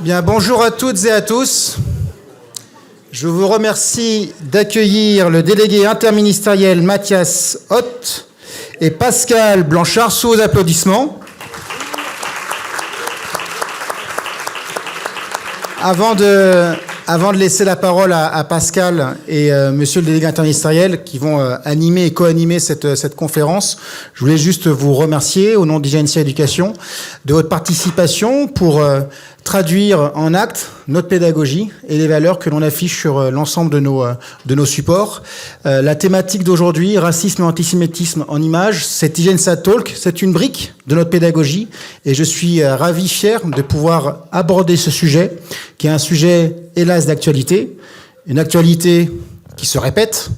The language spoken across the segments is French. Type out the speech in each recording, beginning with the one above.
Bien, bonjour à toutes et à tous. Je vous remercie d'accueillir le délégué interministériel Mathias Hoth et Pascal Blanchard sous vos applaudissements. Avant de laisser la parole à Pascal et monsieur le délégué interministériel qui vont animer et co-animer cette conférence, je voulais juste vous remercier au nom d'IGNC Éducation de votre participation pour traduire en actes notre pédagogie et les valeurs que l'on affiche sur l'ensemble de nos supports. La thématique d'aujourd'hui, racisme et antisémitisme en images, c'est IGNSA Talk, c'est une brique de notre pédagogie et je suis ravi, fier de pouvoir aborder ce sujet qui est un sujet, hélas, d'actualité, une actualité qui se répète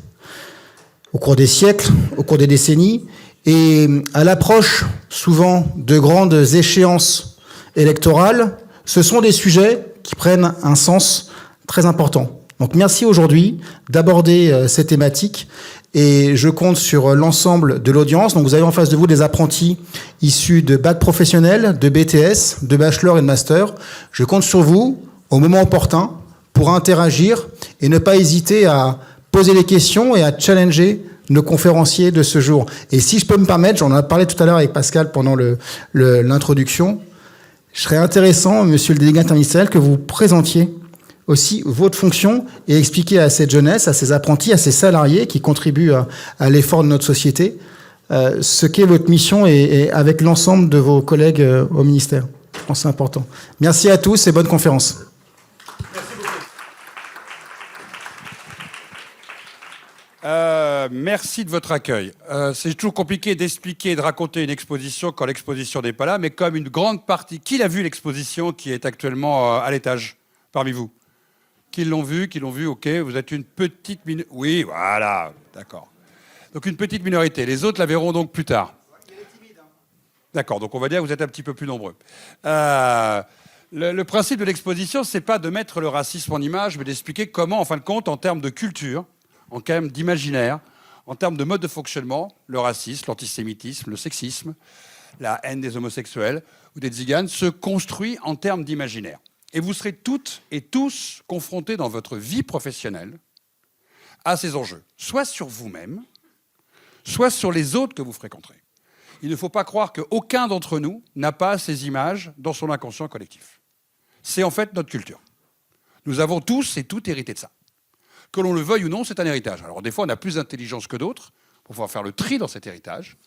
au cours des siècles, au cours des décennies, et à l'approche souvent de grandes échéances électorales, ce sont des sujets qui prennent un sens très important. Donc merci aujourd'hui d'aborder ces thématiques et je compte sur l'ensemble de l'audience. Donc vous avez en face de vous des apprentis issus de bac professionnel, de BTS, de bachelor et de master. Je compte sur vous au moment opportun pour interagir et ne pas hésiter à poser des questions et à challenger nos conférenciers de ce jour. Et si je peux me permettre, j'en ai parlé tout à l'heure avec Pascal pendant l'introduction, je serais intéressant, monsieur le délégué interministériel, que vous présentiez aussi votre fonction et expliquer à cette jeunesse, à ces apprentis, à ces salariés qui contribuent à l'effort de notre société, ce qu'est votre mission et avec l'ensemble de vos collègues au ministère. Je pense que c'est important. Merci à tous et bonne conférence. Merci de votre accueil. C'est toujours compliqué d'expliquer et de raconter une exposition quand l'exposition n'est pas là, mais comme une grande partie... Qui l'a vu l'exposition qui est actuellement à l'étage parmi vous? Qui l'ont vu, ok. Vous êtes une petite minorité. Oui, voilà, d'accord. Donc une petite minorité. Les autres la verront donc plus tard. D'accord, donc on va dire que vous êtes un petit peu plus nombreux. Le principe de l'exposition, c'est pas de mettre le racisme en image, mais d'expliquer comment, en fin de compte, en termes de culture, en termes d'imaginaire, en termes de mode de fonctionnement, le racisme, l'antisémitisme, le sexisme, la haine des homosexuels ou des tziganes se construit en termes d'imaginaire. Et vous serez toutes et tous confrontés dans votre vie professionnelle à ces enjeux, soit sur vous-même, soit sur les autres que vous fréquenterez. Il ne faut pas croire qu'aucun d'entre nous n'a pas ces images dans son inconscient collectif. C'est en fait notre culture. Nous avons tous et toutes hérité de ça. Que l'on le veuille ou non, c'est un héritage. Alors des fois, on a plus d'intelligence que d'autres pour pouvoir faire le tri dans cet héritage,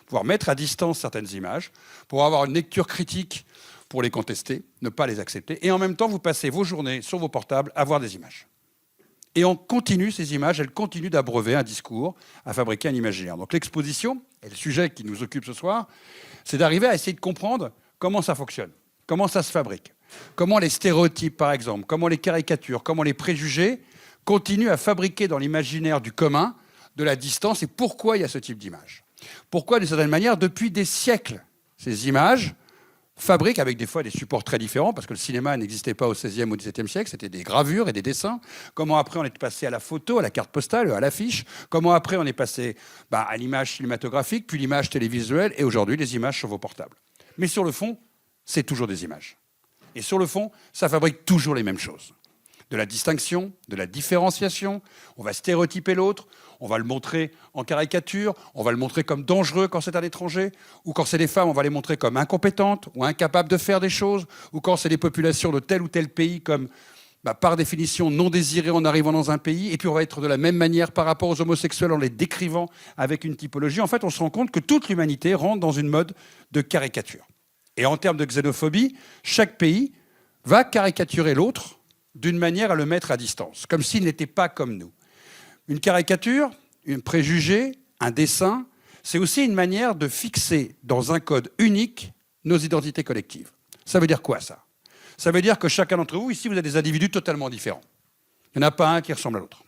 pouvoir mettre à distance certaines images, pour avoir une lecture critique pour les contester, ne pas les accepter. Et en même temps, vous passez vos journées sur vos portables à voir des images. Et on continue ces images, elles continuent d'abreuver un discours, à fabriquer un imaginaire. Donc l'exposition, et le sujet qui nous occupe ce soir, c'est d'arriver à essayer de comprendre comment ça fonctionne, comment ça se fabrique, comment les stéréotypes, par exemple, comment les caricatures, comment les préjugés continuent à fabriquer dans l'imaginaire du commun de la distance et pourquoi il y a ce type d'image. Pourquoi, d'une certaine manière, depuis des siècles, ces images fabriquent avec des fois des supports très différents, parce que le cinéma n'existait pas au XVIe ou XVIIe siècle, c'était des gravures et des dessins. Comment après on est passé à la photo, à la carte postale, à l'affiche. Comment après on est passé à l'image cinématographique, puis l'image télévisuelle, et aujourd'hui les images sur vos portables. Mais sur le fond, c'est toujours des images. Et sur le fond, ça fabrique toujours les mêmes choses. De la distinction, de la différenciation, on va stéréotyper l'autre, on va le montrer en caricature, on va le montrer comme dangereux quand c'est un étranger, ou quand c'est des femmes, on va les montrer comme incompétentes ou incapables de faire des choses, ou quand c'est des populations de tel ou tel pays comme, par définition, non désirées en arrivant dans un pays, et puis on va être de la même manière par rapport aux homosexuels en les décrivant avec une typologie. En fait, on se rend compte que toute l'humanité rentre dans une mode de caricature. Et en termes de xénophobie, chaque pays va caricaturer l'autre d'une manière à le mettre à distance, comme s'il n'était pas comme nous. Une caricature, un préjugé, un dessin, c'est aussi une manière de fixer dans un code unique nos identités collectives. Ça veut dire quoi, ça? Ça veut dire que chacun d'entre vous, ici, vous êtes des individus totalement différents. Il n'y en a pas un qui ressemble à l'autre.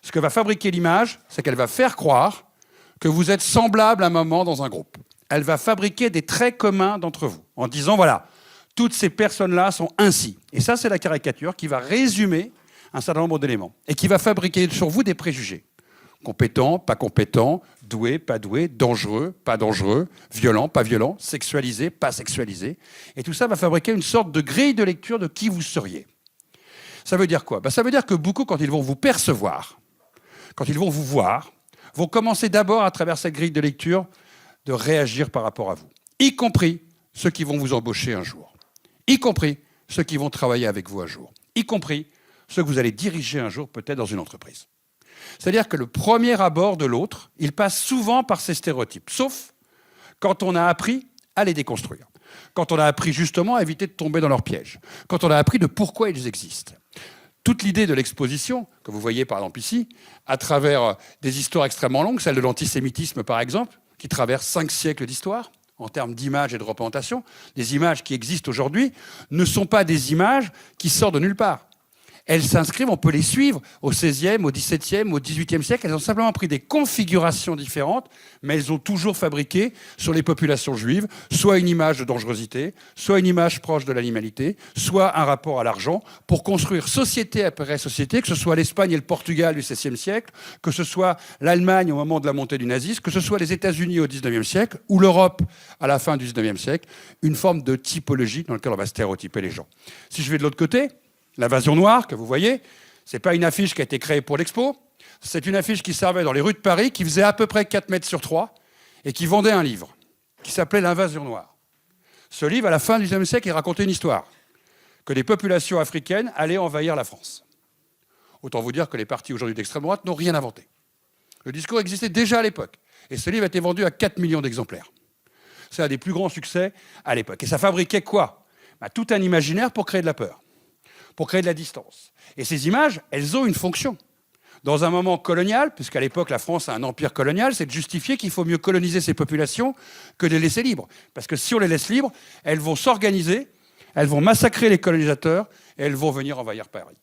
Ce que va fabriquer l'image, c'est qu'elle va faire croire que vous êtes semblables à un moment dans un groupe. Elle va fabriquer des traits communs d'entre vous, en disant, voilà, toutes ces personnes-là sont ainsi. Et ça, c'est la caricature qui va résumer un certain nombre d'éléments et qui va fabriquer sur vous des préjugés. Compétents, pas compétents, doué, pas doué, dangereux, pas dangereux, violent, pas violent, sexualisé, pas sexualisé. Et tout ça va fabriquer une sorte de grille de lecture de qui vous seriez. Ça veut dire quoi? Ça veut dire que beaucoup, quand ils vont vous percevoir, quand ils vont vous voir, vont commencer d'abord, à travers cette grille de lecture, de réagir par rapport à vous, y compris ceux qui vont vous embaucher un jour, y compris ceux qui vont travailler avec vous un jour, y compris ceux que vous allez diriger un jour peut-être dans une entreprise. C'est-à-dire que le premier abord de l'autre, il passe souvent par ces stéréotypes, sauf quand on a appris à les déconstruire, quand on a appris justement à éviter de tomber dans leurs pièges, quand on a appris de pourquoi ils existent. Toute l'idée de l'exposition, que vous voyez par exemple ici, à travers des histoires extrêmement longues, celle de l'antisémitisme par exemple, qui traverse 5 siècles d'histoire, en termes d'images et de représentation, des images qui existent aujourd'hui, ne sont pas des images qui sortent de nulle part. Elles s'inscrivent, on peut les suivre au XVIe, au XVIIe, au XVIIIe siècle. Elles ont simplement pris des configurations différentes, mais elles ont toujours fabriqué sur les populations juives soit une image de dangerosité, soit une image proche de l'animalité, soit un rapport à l'argent, pour construire société après société, que ce soit l'Espagne et le Portugal du XVIe siècle, que ce soit l'Allemagne au moment de la montée du nazisme, que ce soit les États-Unis au XIXe siècle, ou l'Europe à la fin du XIXe siècle, une forme de typologie dans laquelle on va stéréotyper les gens. Si je vais de l'autre côté, l'invasion noire, que vous voyez, ce n'est pas une affiche qui a été créée pour l'expo, c'est une affiche qui servait dans les rues de Paris, qui faisait à peu près 4 mètres sur 3, et qui vendait un livre, qui s'appelait L'invasion noire. Ce livre, à la fin du XIXe siècle, il racontait une histoire, que des populations africaines allaient envahir la France. Autant vous dire que les partis aujourd'hui d'extrême droite n'ont rien inventé. Le discours existait déjà à l'époque, et ce livre a été vendu à 4 millions d'exemplaires. C'est un des plus grands succès à l'époque. Et ça fabriquait quoi? Tout un imaginaire pour créer de la peur, pour créer de la distance. Et ces images, elles ont une fonction. Dans un moment colonial, puisqu'à l'époque la France a un empire colonial, c'est de justifier qu'il faut mieux coloniser ces populations que de les laisser libres. Parce que si on les laisse libres, elles vont s'organiser, elles vont massacrer les colonisateurs et elles vont venir envahir Paris.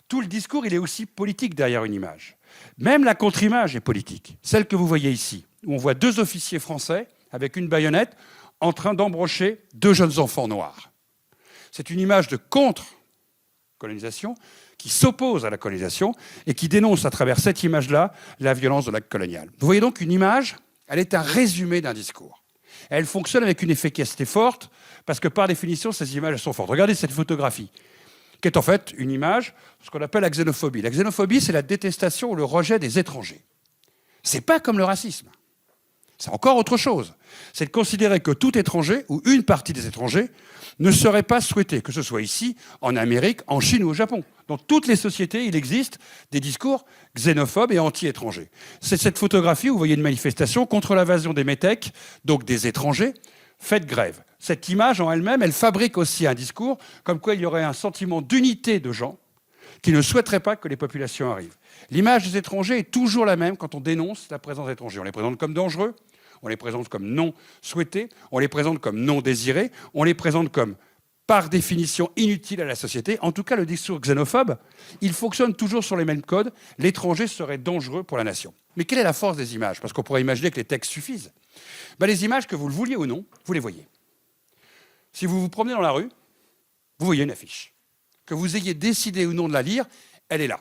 Tout le discours, il est aussi politique derrière une image. Même la contre-image est politique. Celle que vous voyez ici, où on voit 2 officiers français avec une baïonnette en train d'embrocher 2 jeunes enfants noirs. C'est une image de contre-colonisation qui s'oppose à la colonisation et qui dénonce à travers cette image-là la violence de l'acte colonial. Vous voyez donc une image, elle est un résumé d'un discours. Elle fonctionne avec une efficacité forte parce que par définition, ces images sont fortes. Regardez cette photographie, qui est en fait une image, ce qu'on appelle la xénophobie. La xénophobie, c'est la détestation ou le rejet des étrangers. C'est pas comme le racisme. C'est encore autre chose. C'est de considérer que tout étranger, ou une partie des étrangers, ne serait pas souhaité, que ce soit ici, en Amérique, en Chine ou au Japon. Dans toutes les sociétés, il existe des discours xénophobes et anti-étrangers. C'est cette photographie où vous voyez une manifestation contre l'invasion des métèques, donc des étrangers. Faites grève. Cette image en elle-même, elle fabrique aussi un discours comme quoi il y aurait un sentiment d'unité de gens qui ne souhaiteraient pas que les populations arrivent. L'image des étrangers est toujours la même quand on dénonce la présence d'étrangers. On les présente comme dangereux, on les présente comme non souhaités, on les présente comme non désirés, on les présente comme, par définition, inutiles à la société. En tout cas, le discours xénophobe, il fonctionne toujours sur les mêmes codes. L'étranger serait dangereux pour la nation. Mais quelle est la force des images? Parce qu'on pourrait imaginer que les textes suffisent. Les images, que vous le vouliez ou non, vous les voyez. Si vous vous promenez dans la rue, vous voyez une affiche. Que vous ayez décidé ou non de la lire, elle est là.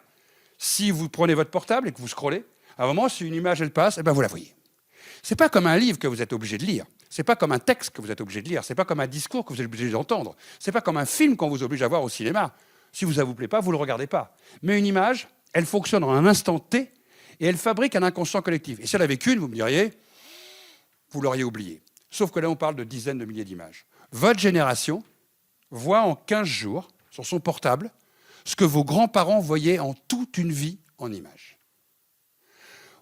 Si vous prenez votre portable et que vous scrollez, à un moment, si une image, elle passe, vous la voyez. C'est pas comme un livre que vous êtes obligé de lire. C'est pas comme un texte que vous êtes obligé de lire. C'est pas comme un discours que vous êtes obligé d'entendre. C'est pas comme un film qu'on vous oblige à voir au cinéma. Si ça vous plaît pas, vous le regardez pas. Mais une image, elle fonctionne en un instant T et elle fabrique un inconscient collectif. Et si elle avait qu'une, vous me diriez, vous l'auriez oublié. Sauf que là, on parle de dizaines de milliers d'images. Votre génération voit en 15 jours, sur son portable, ce que vos grands-parents voyaient en toute une vie en images.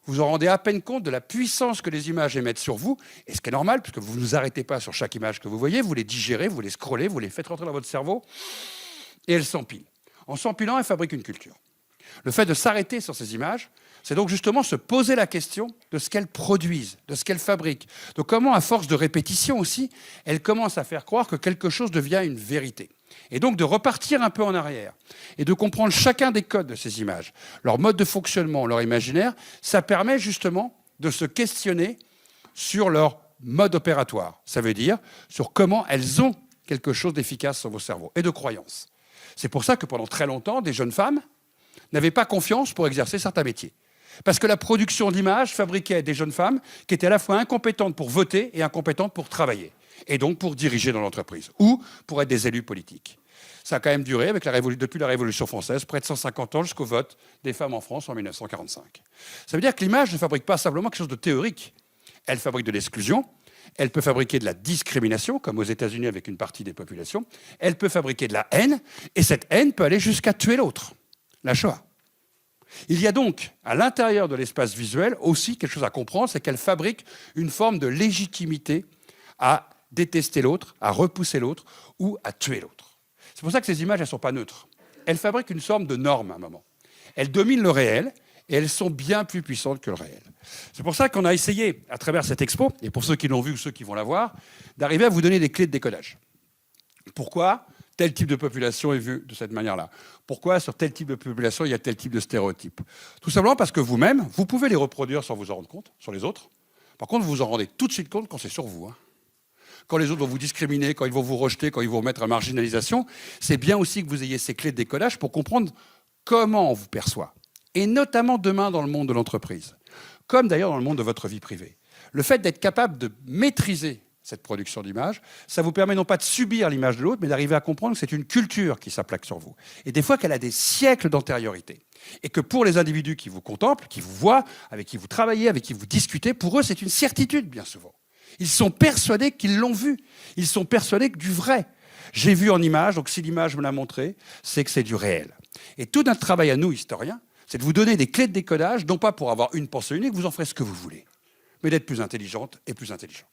Vous en rendez à peine compte de la puissance que les images émettent sur vous, et ce qui est normal, puisque vous ne vous arrêtez pas sur chaque image que vous voyez, vous les digérez, vous les scrollez, vous les faites rentrer dans votre cerveau, et elles s'empilent. En s'empilant, elles fabriquent une culture. Le fait de s'arrêter sur ces images, c'est donc justement se poser la question de ce qu'elles produisent, de ce qu'elles fabriquent, de comment, à force de répétition aussi, elles commencent à faire croire que quelque chose devient une vérité. Et donc de repartir un peu en arrière et de comprendre chacun des codes de ces images, leur mode de fonctionnement, leur imaginaire, ça permet justement de se questionner sur leur mode opératoire. Ça veut dire sur comment elles ont quelque chose d'efficace sur vos cerveaux et de croyances. C'est pour ça que pendant très longtemps, des jeunes femmes n'avaient pas confiance pour exercer certains métiers. Parce que la production d'images fabriquait des jeunes femmes qui étaient à la fois incompétentes pour voter et incompétentes pour travailler, et donc pour diriger dans l'entreprise, ou pour être des élus politiques. Ça a quand même duré depuis la Révolution française, près de 150 ans jusqu'au vote des femmes en France en 1945. Ça veut dire que l'image ne fabrique pas simplement quelque chose de théorique. Elle fabrique de l'exclusion, elle peut fabriquer de la discrimination, comme aux États-Unis avec une partie des populations, elle peut fabriquer de la haine, et cette haine peut aller jusqu'à tuer l'autre, la Shoah. Il y a donc, à l'intérieur de l'espace visuel, aussi quelque chose à comprendre, c'est qu'elle fabrique une forme de légitimité à détester l'autre, à repousser l'autre ou à tuer l'autre. C'est pour ça que ces images, elles ne sont pas neutres. Elles fabriquent une forme de norme à un moment. Elles dominent le réel et elles sont bien plus puissantes que le réel. C'est pour ça qu'on a essayé, à travers cette expo, et pour ceux qui l'ont vu ou ceux qui vont la voir, d'arriver à vous donner des clés de décodage. Pourquoi tel type de population est vu de cette manière-là? Pourquoi sur tel type de population, il y a tel type de stéréotype? Tout simplement parce que vous-même, vous pouvez les reproduire sans vous en rendre compte, sur les autres. Par contre, vous vous en rendez tout de suite compte quand c'est sur vous. Quand les autres vont vous discriminer, quand ils vont vous rejeter, quand ils vont vous mettre à marginalisation, c'est bien aussi que vous ayez ces clés de décodage pour comprendre comment on vous perçoit. Et notamment demain dans le monde de l'entreprise, comme d'ailleurs dans le monde de votre vie privée. Le fait d'être capable de maîtriser cette production d'images, ça vous permet non pas de subir l'image de l'autre, mais d'arriver à comprendre que c'est une culture qui s'applaque sur vous. Et des fois qu'elle a des siècles d'antériorité. Et que pour les individus qui vous contemplent, qui vous voient, avec qui vous travaillez, avec qui vous discutez, pour eux c'est une certitude bien souvent. Ils sont persuadés qu'ils l'ont vu. Ils sont persuadés que du vrai. J'ai vu en image, donc si l'image me l'a montré, c'est que c'est du réel. Et tout notre travail à nous, historiens, c'est de vous donner des clés de décodage, non pas pour avoir une pensée unique, vous en ferez ce que vous voulez, mais d'être plus intelligente et plus intelligent.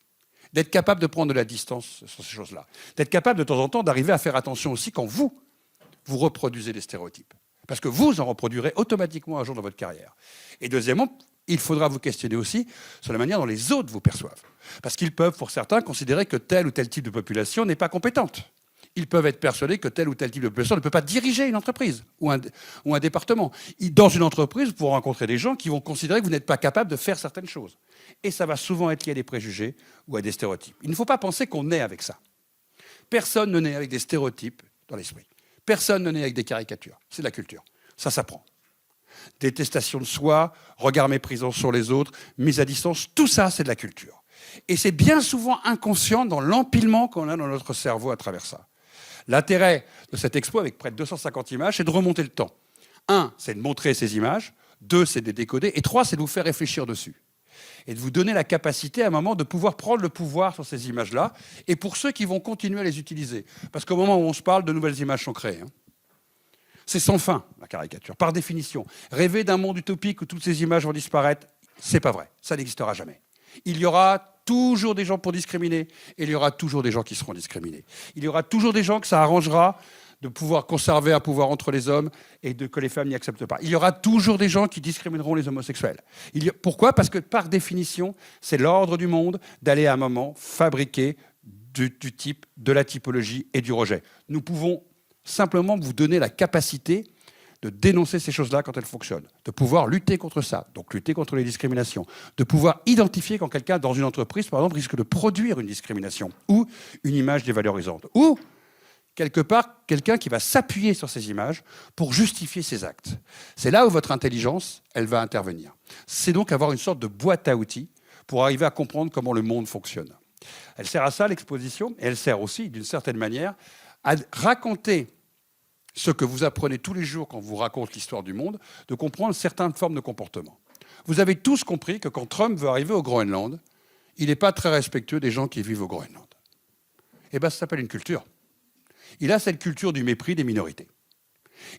D'être capable de prendre de la distance sur ces choses-là. D'être capable de temps en temps d'arriver à faire attention aussi quand vous reproduisez des stéréotypes. Parce que vous en reproduirez automatiquement un jour dans votre carrière. Et deuxièmement, il faudra vous questionner aussi sur la manière dont les autres vous perçoivent. Parce qu'ils peuvent, pour certains, considérer que tel ou tel type de population n'est pas compétente. Ils peuvent être persuadés que tel ou tel type de population ne peut pas diriger une entreprise ou un département. Dans une entreprise, vous pourrez rencontrer des gens qui vont considérer que vous n'êtes pas capable de faire certaines choses. Et ça va souvent être lié à des préjugés ou à des stéréotypes. Il ne faut pas penser qu'on naît avec ça. Personne ne naît avec des stéréotypes dans l'esprit. Personne ne naît avec des caricatures. C'est de la culture. Ça s'apprend. Détestation de soi, regard méprisant sur les autres, mise à distance, tout ça, c'est de la culture. Et c'est bien souvent inconscient dans l'empilement qu'on a dans notre cerveau à travers ça. L'intérêt de cette expo, avec près de 250 images, c'est de remonter le temps. 1, c'est de montrer ces images. 2, c'est de les décoder. Et 3, c'est de vous faire réfléchir dessus. Et de vous donner la capacité, à un moment, de pouvoir prendre le pouvoir sur ces images-là. Et pour ceux qui vont continuer à les utiliser. Parce qu'au moment où on se parle, de nouvelles images sont créées. C'est sans fin, la caricature, par définition. Rêver d'un monde utopique où toutes ces images vont disparaître, c'est pas vrai. Ça n'existera jamais. Il y aura toujours des gens pour discriminer, et il y aura toujours des gens qui seront discriminés. Il y aura toujours des gens que ça arrangera de pouvoir conserver un pouvoir entre les hommes et que les femmes n'y acceptent pas. Il y aura toujours des gens qui discrimineront les homosexuels. Pourquoi ? Parce que par définition, c'est l'ordre du monde d'aller à un moment fabriquer du type, de la typologie et du rejet. Nous pouvons simplement vous donner la capacité de dénoncer ces choses-là quand elles fonctionnent, de pouvoir lutter contre ça, donc lutter contre les discriminations, de pouvoir identifier quand quelqu'un dans une entreprise, par exemple, risque de produire une discrimination ou une image dévalorisante, ou quelque part, quelqu'un qui va s'appuyer sur ces images pour justifier ses actes. C'est là où votre intelligence, elle va intervenir. C'est donc avoir une sorte de boîte à outils pour arriver à comprendre comment le monde fonctionne. Elle sert à ça, l'exposition, et elle sert aussi, d'une certaine manière, à raconter ce que vous apprenez tous les jours quand on vous raconte l'histoire du monde, de comprendre certaines formes de comportement. Vous avez tous compris que quand Trump veut arriver au Groenland, il n'est pas très respectueux des gens qui vivent au Groenland. Eh bien, ça s'appelle une culture. Il a cette culture du mépris des minorités.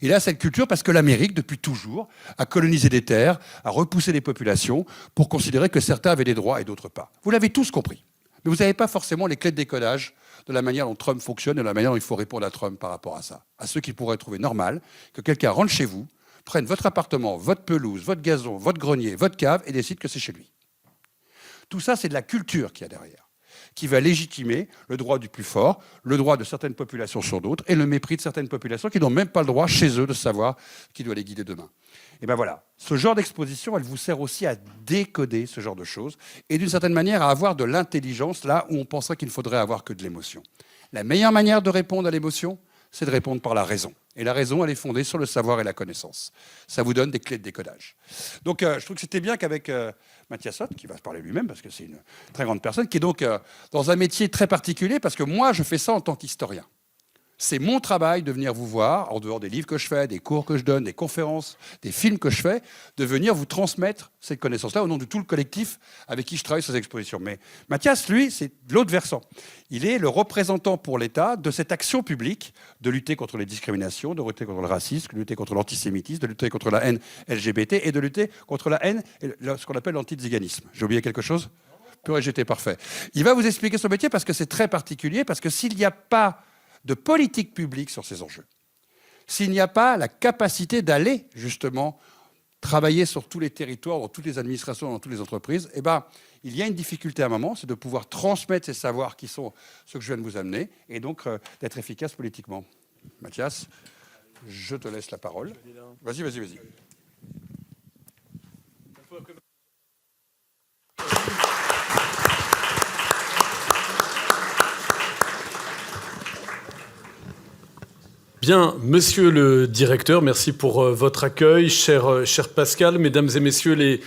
Il a cette culture parce que l'Amérique, depuis toujours, a colonisé des terres, a repoussé des populations pour considérer que certains avaient des droits et d'autres pas. Vous l'avez tous compris. Mais vous n'avez pas forcément les clés de décodage de la manière dont Trump fonctionne et de la manière dont il faut répondre à Trump par rapport à ça. À ceux qui pourraient trouver normal que quelqu'un rentre chez vous, prenne votre appartement, votre pelouse, votre gazon, votre grenier, votre cave et décide que c'est chez lui. Tout ça, c'est de la culture qu'il y a derrière, qui va légitimer le droit du plus fort, le droit de certaines populations sur d'autres et le mépris de certaines populations qui n'ont même pas le droit chez eux de savoir qui doit les guider demain. Et bien voilà, ce genre d'exposition, elle vous sert aussi à décoder ce genre de choses et d'une certaine manière à avoir de l'intelligence là où on penserait qu'il ne faudrait avoir que de l'émotion. La meilleure manière de répondre à l'émotion, c'est de répondre par la raison. Et la raison, elle est fondée sur le savoir et la connaissance. Ça vous donne des clés de décodage. Donc, je trouve que c'était bien qu'avec Mathias Hoth, qui va se parler lui-même, parce que c'est une très grande personne, qui est donc dans un métier très particulier, parce que moi, je fais ça en tant qu'historien. C'est mon travail de venir vous voir, en dehors des livres que je fais, des cours que je donne, des conférences, des films que je fais, de venir vous transmettre cette connaissance-là au nom de tout le collectif avec qui je travaille sur ces expositions. Mais Mathias, lui, c'est l'autre versant. Il est le représentant pour l'État de cette action publique de lutter contre les discriminations, de lutter contre le racisme, de lutter contre l'antisémitisme, de lutter contre la haine LGBT et de lutter contre la haine, et ce qu'on appelle l'antiziganisme. J'ai oublié quelque chose ? Purée, j'étais parfait. Il va vous expliquer son métier parce que c'est très particulier, parce que s'il n'y a pas de politique publique sur ces enjeux, s'il n'y a pas la capacité d'aller justement travailler sur tous les territoires, dans toutes les administrations, dans toutes les entreprises, eh ben, il y a une difficulté à un moment, c'est de pouvoir transmettre ces savoirs qui sont ceux que je viens de vous amener, et donc d'être efficace politiquement. Mathias, je te laisse la parole. Vas-y. Bien, monsieur le directeur, merci pour votre accueil. Cher Pascal, mesdames et messieurs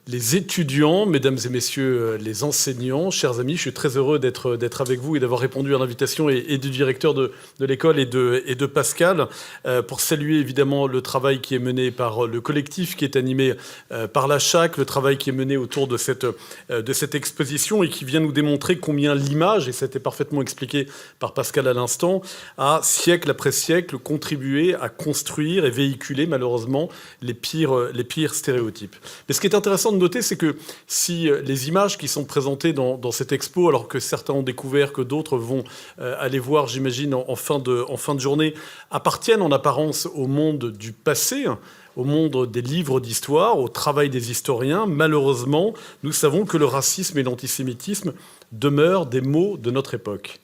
les étudiants, mesdames et messieurs les enseignants, chers amis, je suis très heureux d'être avec vous et d'avoir répondu à l'invitation et du directeur de l'école et de Pascal pour saluer évidemment le travail qui est mené par le collectif, qui est animé par la CHAC, le travail qui est mené autour de cette exposition et qui vient nous démontrer combien l'image, et ça a été parfaitement expliqué par Pascal à l'instant, a siècle après siècle contribué à construire et véhiculer malheureusement les pires stéréotypes. Mais ce qui est intéressant de noter, c'est que si les images qui sont présentées dans cette expo, alors que certains ont découvert, que d'autres vont aller voir, j'imagine, en fin de journée, appartiennent en apparence au monde du passé, au monde des livres d'histoire, au travail des historiens, malheureusement, nous savons que le racisme et l'antisémitisme demeurent des maux de notre époque.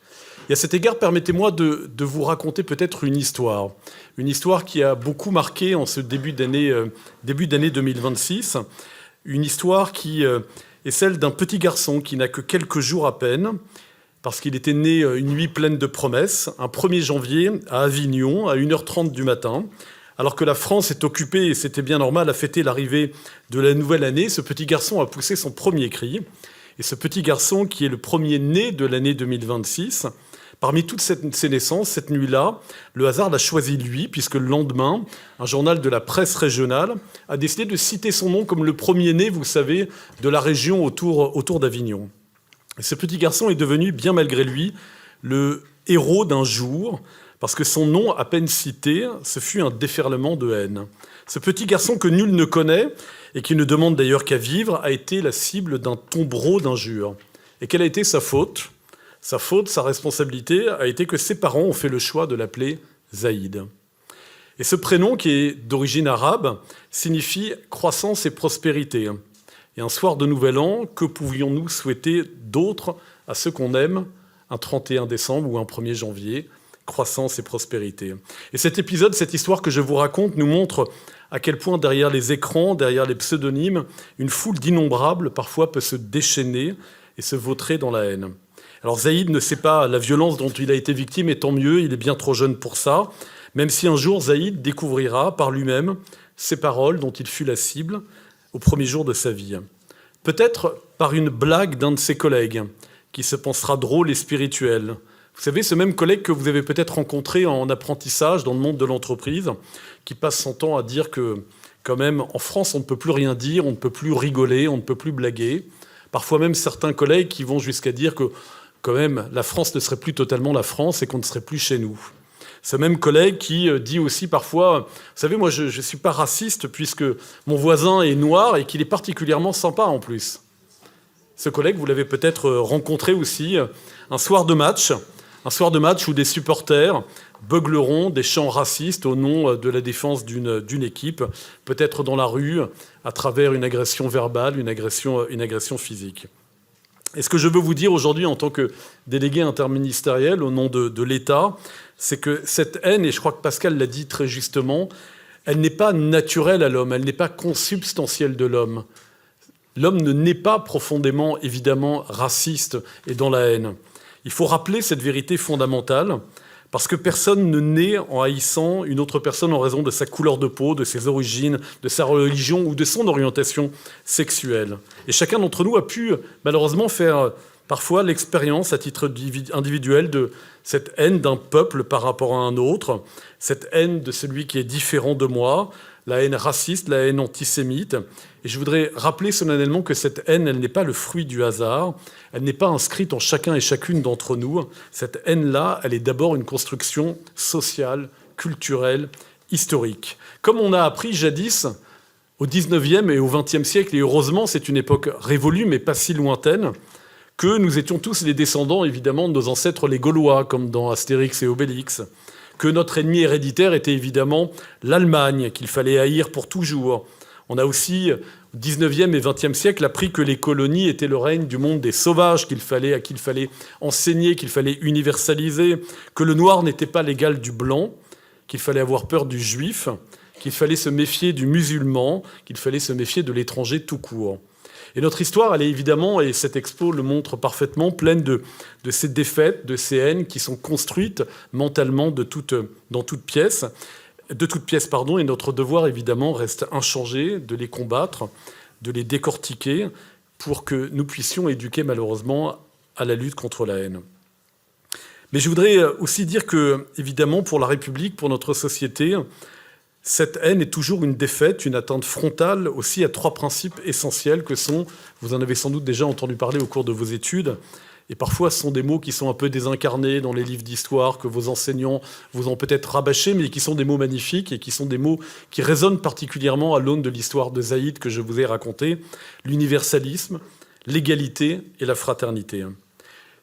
Et à cet égard, permettez-moi de vous raconter peut-être une histoire qui a beaucoup marqué en ce début d'année 2026, une histoire qui est celle d'un petit garçon qui n'a que quelques jours à peine, parce qu'il était né une nuit pleine de promesses, un 1er janvier à Avignon, à 1h30 du matin, alors que la France est occupée, et c'était bien normal, à fêter l'arrivée de la nouvelle année. Ce petit garçon a poussé son premier cri, et ce petit garçon, qui est le premier né de l'année 2026, parmi toutes ces naissances, cette nuit-là, le hasard l'a choisi lui, puisque le lendemain, un journal de la presse régionale a décidé de citer son nom comme le premier-né, vous savez, de la région autour d'Avignon. Et ce petit garçon est devenu, bien malgré lui, le héros d'un jour, parce que son nom, à peine cité, ce fut un déferlement de haine. Ce petit garçon que nul ne connaît, et qui ne demande d'ailleurs qu'à vivre, a été la cible d'un tombereau d'injures. Et quelle a été sa faute ? Sa responsabilité a été que ses parents ont fait le choix de l'appeler Zaïd. Et ce prénom, qui est d'origine arabe, signifie croissance et prospérité. Et un soir de Nouvel An, que pouvions-nous souhaiter d'autre à ceux qu'on aime un 31 décembre ou un 1er janvier ? Croissance et prospérité. Et cet épisode, cette histoire que je vous raconte, nous montre à quel point derrière les écrans, derrière les pseudonymes, une foule d'innombrables parfois peut se déchaîner et se vautrer dans la haine. Alors Zaïd ne sait pas la violence dont il a été victime, et tant mieux, il est bien trop jeune pour ça, même si un jour Zaïd découvrira par lui-même ces paroles dont il fut la cible au premier jour de sa vie. Peut-être par une blague d'un de ses collègues, qui se pensera drôle et spirituel. Vous savez, ce même collègue que vous avez peut-être rencontré en apprentissage dans le monde de l'entreprise, qui passe son temps à dire que, quand même, en France, on ne peut plus rien dire, on ne peut plus rigoler, on ne peut plus blaguer. Parfois même certains collègues qui vont jusqu'à dire que quand même, la France ne serait plus totalement la France et qu'on ne serait plus chez nous. Ce même collègue qui dit aussi parfois, vous savez, moi je ne suis pas raciste puisque mon voisin est noir et qu'il est particulièrement sympa en plus. Ce collègue, vous l'avez peut-être rencontré aussi un soir de match où des supporters beugleront des chants racistes au nom de la défense d'une équipe, peut-être dans la rue, à travers une agression verbale, une agression physique. Et ce que je veux vous dire aujourd'hui en tant que délégué interministériel au nom de l'État, c'est que cette haine, et je crois que Pascal l'a dit très justement, elle n'est pas naturelle à l'homme, elle n'est pas consubstantielle de l'homme. L'homme ne naît pas profondément, évidemment, raciste et dans la haine. Il faut rappeler cette vérité fondamentale, Parce que personne ne naît en haïssant une autre personne en raison de sa couleur de peau, de ses origines, de sa religion ou de son orientation sexuelle. Et chacun d'entre nous a pu malheureusement faire parfois l'expérience à titre individuel de cette haine d'un peuple par rapport à un autre, cette haine de celui qui est différent de moi, la haine raciste, la haine antisémite. Et je voudrais rappeler solennellement que cette haine, elle n'est pas le fruit du hasard, elle n'est pas inscrite en chacun et chacune d'entre nous. Cette haine-là, elle est d'abord une construction sociale, culturelle, historique. Comme on a appris jadis, au XIXe et au XXe siècle, et heureusement c'est une époque révolue mais pas si lointaine, que nous étions tous les descendants évidemment de nos ancêtres les Gaulois, comme dans Astérix et Obélix, que notre ennemi héréditaire était évidemment l'Allemagne, qu'il fallait haïr pour toujours. On a aussi, au XIXe et XXe siècle, appris que les colonies étaient le règne du monde des sauvages, à qui il fallait enseigner, qu'il fallait universaliser, que le noir n'était pas l'égal du blanc, qu'il fallait avoir peur du juif, qu'il fallait se méfier du musulman, qu'il fallait se méfier de l'étranger tout court. Et notre histoire, elle est évidemment, et cette expo le montre parfaitement, pleine de ces défaites, de ces haines qui sont construites mentalement dans toute pièce. Et notre devoir, évidemment, reste inchangé de les combattre, de les décortiquer, pour que nous puissions éduquer, malheureusement, à la lutte contre la haine. Mais je voudrais aussi dire que, évidemment, pour la République, pour notre société, cette haine est toujours une défaite, une atteinte frontale aussi à trois principes essentiels que sont, vous en avez sans doute déjà entendu parler au cours de vos études, et parfois ce sont des mots qui sont un peu désincarnés dans les livres d'histoire, que vos enseignants vous ont peut-être rabâchés, mais qui sont des mots magnifiques et qui sont des mots qui résonnent particulièrement à l'aune de l'histoire de Zaïd que je vous ai racontée, l'universalisme, l'égalité et la fraternité.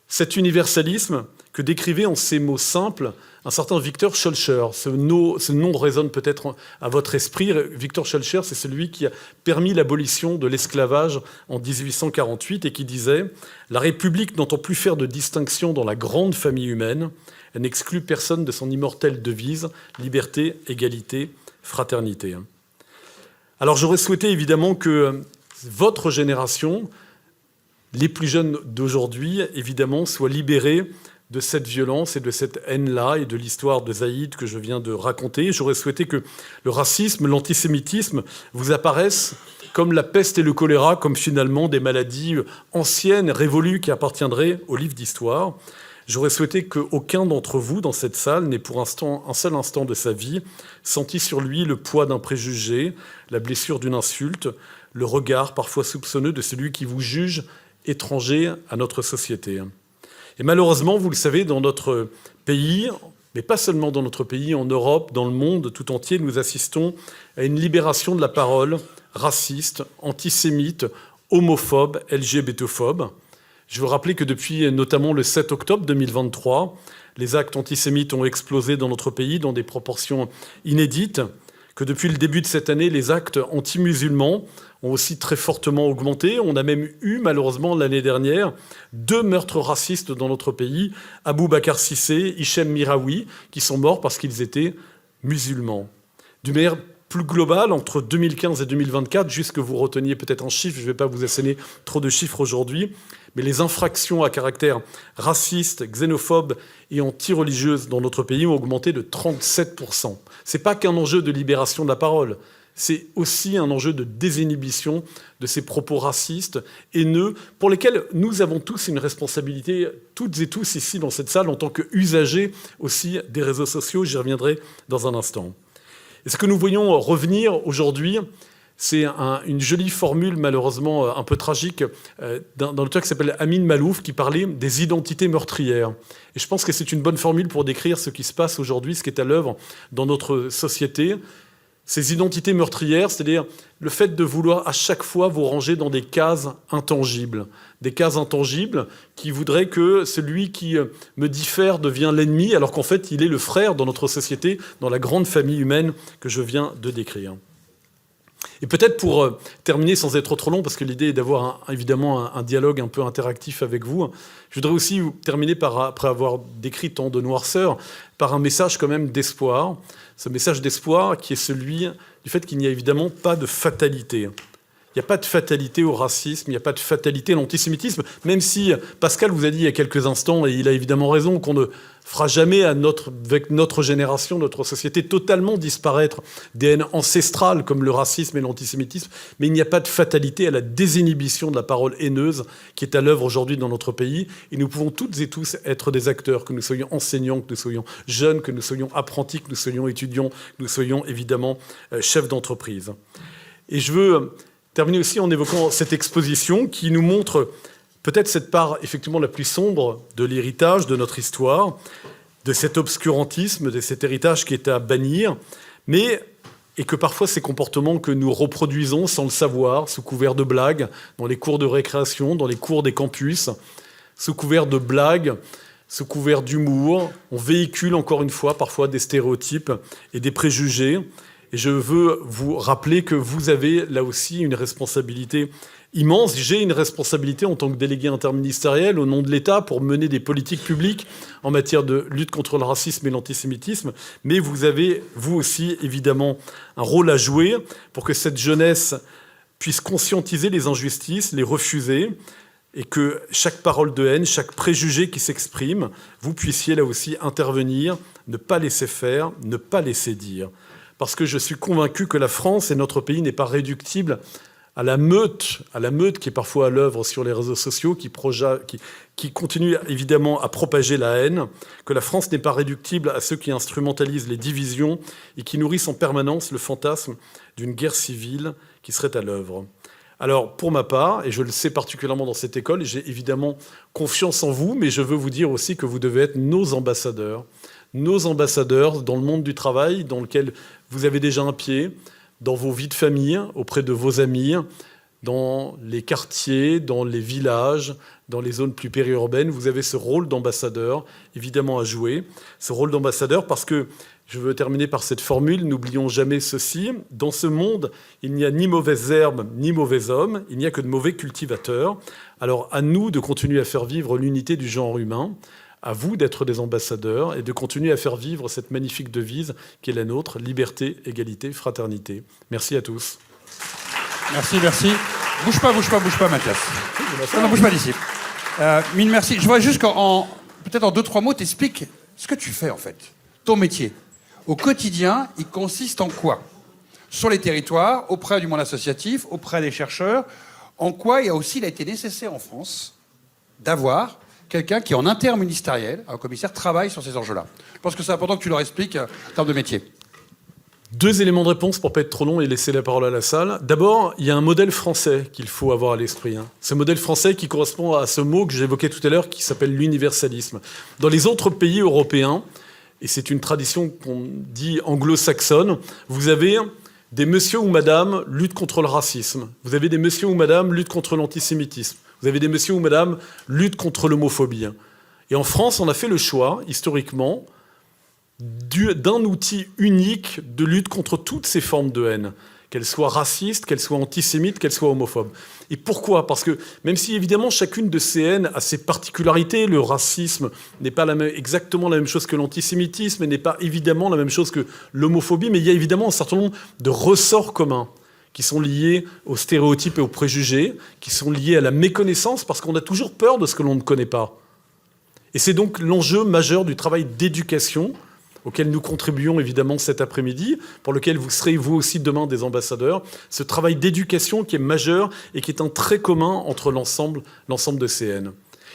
Cet universalisme que décrivait en ces mots simples un certain Victor Schœlcher. Ce nom résonne peut-être à votre esprit. Victor Schœlcher, c'est celui qui a permis l'abolition de l'esclavage en 1848 et qui disait « La République n'entend plus faire de distinction dans la grande famille humaine. Elle n'exclut personne de son immortelle devise « Liberté, égalité, fraternité ». Alors j'aurais souhaité évidemment que votre génération, les plus jeunes d'aujourd'hui, évidemment, soient libérés de cette violence et de cette haine-là et de l'histoire de Zaïd que je viens de raconter. J'aurais souhaité que le racisme, l'antisémitisme vous apparaissent comme la peste et le choléra, comme finalement des maladies anciennes, révolues, qui appartiendraient au livre d'histoire. J'aurais souhaité qu'aucun d'entre vous dans cette salle n'ait pour un seul instant de sa vie senti sur lui le poids d'un préjugé, la blessure d'une insulte, le regard parfois soupçonneux de celui qui vous juge étranger à notre société. Et malheureusement, vous le savez, dans notre pays, mais pas seulement dans notre pays, en Europe, dans le monde tout entier, nous assistons à une libération de la parole raciste, antisémite, homophobe, LGBTophobe. Je veux rappeler que depuis notamment le 7 octobre 2023, les actes antisémites ont explosé dans notre pays dans des proportions inédites, que depuis le début de cette année, les actes anti-musulmans ont aussi très fortement augmenté. On a même eu, malheureusement, l'année dernière, 2 meurtres racistes dans notre pays, Abou Bakar Cissé, Hichem Miraoui, qui sont morts parce qu'ils étaient musulmans. D'une manière plus globale, entre 2015 et 2024, juste que vous reteniez peut-être un chiffre, je ne vais pas vous asséner trop de chiffres aujourd'hui, mais les infractions à caractère raciste, xénophobe et anti-religieuse dans notre pays ont augmenté de 37%. Ce n'est pas qu'un enjeu de libération de la parole, c'est aussi un enjeu de désinhibition de ces propos racistes, haineux, pour lesquels nous avons tous une responsabilité, toutes et tous ici dans cette salle, en tant qu'usagers aussi des réseaux sociaux. J'y reviendrai dans un instant. Et ce que nous voyons revenir aujourd'hui, c'est une jolie formule, malheureusement un peu tragique, d'un auteur qui s'appelle Amin Malouf, qui parlait des identités meurtrières. Et je pense que c'est une bonne formule pour décrire ce qui se passe aujourd'hui, ce qui est à l'œuvre dans notre société. Ces identités meurtrières, c'est-à-dire le fait de vouloir à chaque fois vous ranger dans des cases intangibles. Des cases intangibles qui voudraient que celui qui me diffère devient l'ennemi, alors qu'en fait il est le frère dans notre société, dans la grande famille humaine que je viens de décrire. Et peut-être pour terminer sans être trop long, parce que l'idée est d'avoir évidemment un dialogue un peu interactif avec vous, je voudrais aussi terminer après avoir décrit tant de noirceur, par un message quand même d'espoir. Ce message d'espoir qui est celui du fait qu'il n'y a évidemment pas de fatalité. Il Il n'y a pas de fatalité au racisme, il n'y a pas de fatalité à l'antisémitisme, même si Pascal vous a dit il y a quelques instants, et il a évidemment raison, qu'on ne fera jamais avec notre génération, notre société, totalement disparaître des haines ancestrales comme le racisme et l'antisémitisme, mais il n'y a pas de fatalité à la désinhibition de la parole haineuse qui est à l'œuvre aujourd'hui dans notre pays, et nous pouvons toutes et tous être des acteurs, que nous soyons enseignants, que nous soyons jeunes, que nous soyons apprentis, que nous soyons étudiants, que nous soyons évidemment chefs d'entreprise. Et je veux terminer aussi en évoquant cette exposition qui nous montre peut-être cette part effectivement la plus sombre de l'héritage de notre histoire, de cet obscurantisme, de cet héritage qui est à bannir, et que parfois ces comportements que nous reproduisons sans le savoir, sous couvert de blagues, dans les cours de récréation, dans les cours des campus, sous couvert de blagues, sous couvert d'humour, on véhicule encore une fois parfois des stéréotypes et des préjugés. Et je veux vous rappeler que vous avez là aussi une responsabilité immense. J'ai une responsabilité en tant que délégué interministériel au nom de l'État pour mener des politiques publiques en matière de lutte contre le racisme et l'antisémitisme. Mais vous avez, vous aussi, évidemment, un rôle à jouer pour que cette jeunesse puisse conscientiser les injustices, les refuser, et que chaque parole de haine, chaque préjugé qui s'exprime, vous puissiez là aussi intervenir, ne pas laisser faire, ne pas laisser dire. Parce que je suis convaincu que la France et notre pays n'est pas réductible à la meute qui est parfois à l'œuvre sur les réseaux sociaux, qui continue évidemment à propager la haine, que la France n'est pas réductible à ceux qui instrumentalisent les divisions et qui nourrissent en permanence le fantasme d'une guerre civile qui serait à l'œuvre. Alors, pour ma part, et je le sais particulièrement dans cette école, j'ai évidemment confiance en vous, mais je veux vous dire aussi que vous devez être nos ambassadeurs dans le monde du travail, dans lequel vous avez déjà un pied, dans vos vies de famille, auprès de vos amis, dans les quartiers, dans les villages, dans les zones plus périurbaines. Vous avez ce rôle d'ambassadeur, évidemment, à jouer. Ce rôle d'ambassadeur parce que, je veux terminer par cette formule, n'oublions jamais ceci, dans ce monde, il n'y a ni mauvaises herbes, ni mauvais hommes, il n'y a que de mauvais cultivateurs. Alors, à nous de continuer à faire vivre l'unité du genre humain, à vous d'être des ambassadeurs et de continuer à faire vivre cette magnifique devise qui est la nôtre, liberté, égalité, fraternité. Merci à tous. Merci. Bouge pas, Mathias. Non, bouge pas d'ici. Mille merci. Je voudrais juste peut-être en 2-3 mots, t'expliques ce que tu fais en fait. Ton métier. Au quotidien, il consiste en quoi? Sur les territoires, auprès du monde associatif, auprès des chercheurs, en quoi il a été nécessaire en France d'avoir quelqu'un qui, en interministériel, un commissaire, travaille sur ces enjeux-là. Je pense que c'est important que tu leur expliques en termes de métier. 2 éléments de réponse pour ne pas être trop long et laisser la parole à la salle. D'abord, il y a un modèle français qu'il faut avoir à l'esprit. Ce modèle français qui correspond à ce mot que j'évoquais tout à l'heure qui s'appelle l'universalisme. Dans les autres pays européens, et c'est une tradition qu'on dit anglo-saxonne, vous avez des monsieur ou madame lutte contre le racisme. Vous avez des monsieur ou madame lutte contre l'antisémitisme. Vous avez des monsieur ou madame lutte contre l'homophobie. Et en France, on a fait le choix, historiquement, d'un outil unique de lutte contre toutes ces formes de haine, qu'elles soient racistes, qu'elles soient antisémites, qu'elles soient homophobes. Et pourquoi? Parce que même si évidemment chacune de ces haines a ses particularités, le racisme n'est pas exactement la même chose que l'antisémitisme et n'est pas évidemment la même chose que l'homophobie, mais il y a évidemment un certain nombre de ressorts communs qui sont liés aux stéréotypes et aux préjugés, qui sont liés à la méconnaissance, parce qu'on a toujours peur de ce que l'on ne connaît pas. Et c'est donc l'enjeu majeur du travail d'éducation auquel nous contribuons évidemment cet après-midi, pour lequel vous serez vous aussi demain des ambassadeurs, ce travail d'éducation qui est majeur et qui est un trait commun entre l'ensemble de ces haines.